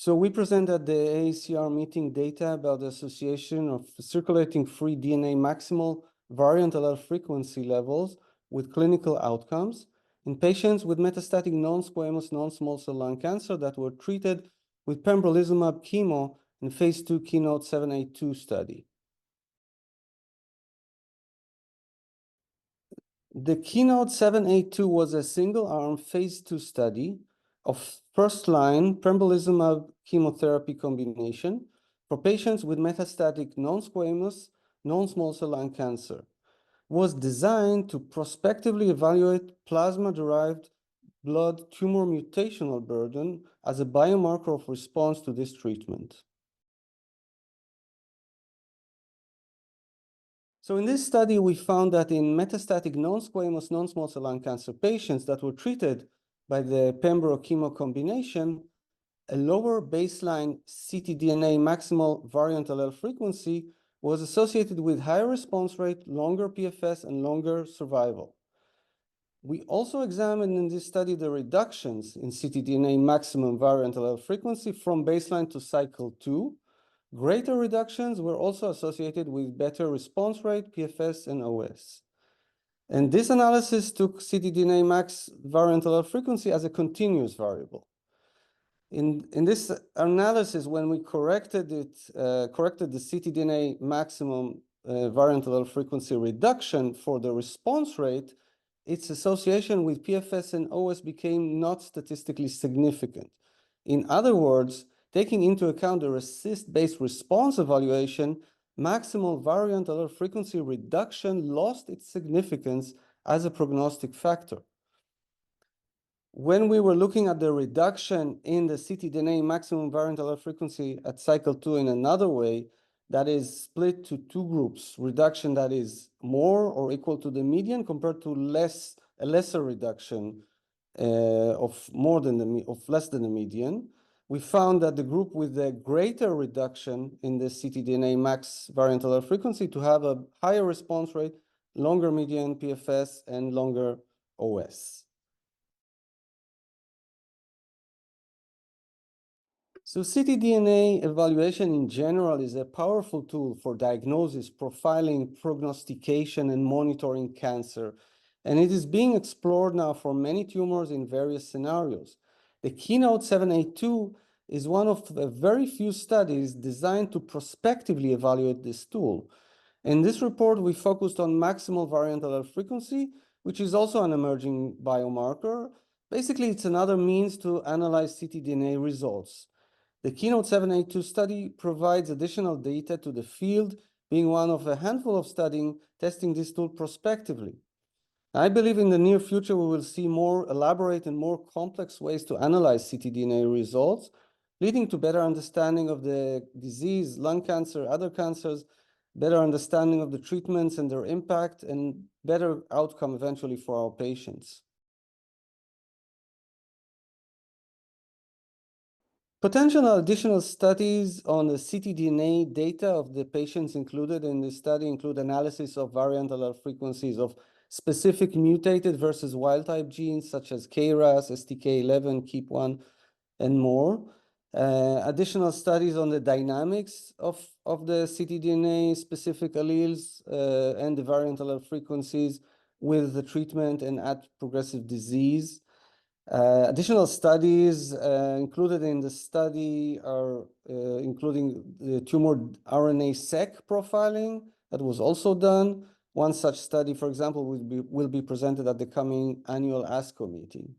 So we presented the AACR meeting data about the association of circulating free DNA maximal variant allele frequency levels with clinical outcomes in patients with metastatic non-squamous non-small cell lung cancer that were treated with pembrolizumab chemo in phase 2 Keynote 782 study. The Keynote 782 was a single-arm phase 2 study of first-line pembrolizumab chemotherapy combination for patients with metastatic non-squamous non-small cell lung cancer. It was designed to prospectively evaluate plasma-derived blood tumor mutational burden as a biomarker of response to this treatment. So in this study, we found that in metastatic non-squamous non-small cell lung cancer patients that were treated by the pembro-chemo combination, a lower baseline ctDNA maximal variant allele frequency was associated with higher response rate, longer PFS, and longer survival. We also examined in this study the reductions in ctDNA maximum variant allele frequency from baseline to cycle 2. Greater reductions were also associated with better response rate, PFS, and OS. And this analysis took ctDNA max variant allele frequency as a continuous variable. In this analysis, when we corrected the ctDNA maximum variant allele frequency reduction for the response rate, its association with PFS and OS became not statistically significant. In other words, taking into account the RECIST-based response evaluation, maximal variant allele frequency reduction lost its significance as a prognostic factor. When we were looking at the reduction in the ctDNA maximum variant allele frequency at cycle 2 in another way, that is split to two groups, reduction that is more or equal to the median compared to a lesser reduction of less than the median, we found that the group with the greater reduction in the ctDNA max variant allele frequency to have a higher response rate, longer median PFS, and longer OS. So ctDNA evaluation in general is a powerful tool for diagnosis, profiling, prognostication, and monitoring cancer. And it is being explored now for many tumors in various scenarios. The Keynote 782 is one of the very few studies designed to prospectively evaluate this tool. In this report, we focused on maximal variant allele frequency, which is also an emerging biomarker. Basically, it's another means to analyze ctDNA results. The Keynote 782 study provides additional data to the field, being one of a handful of studies testing this tool prospectively. I believe in the near future, we will see more elaborate and more complex ways to analyze ctDNA results, leading to better understanding of the disease, lung cancer, other cancers, better understanding of the treatments and their impact, and better outcome eventually for our patients. Potential additional studies on the ctDNA data of the patients included in this study include analysis of variant allele frequencies of specific mutated versus wild-type genes such as KRAS, STK11, KEAP1, and more. Additional studies on the dynamics of the ctDNA-specific alleles and the variant allele frequencies with the treatment and at progressive disease. Additional studies included in the study are including the tumor RNA-seq profiling that was also done. One such study, for example, will be presented at the coming annual ASCO meeting.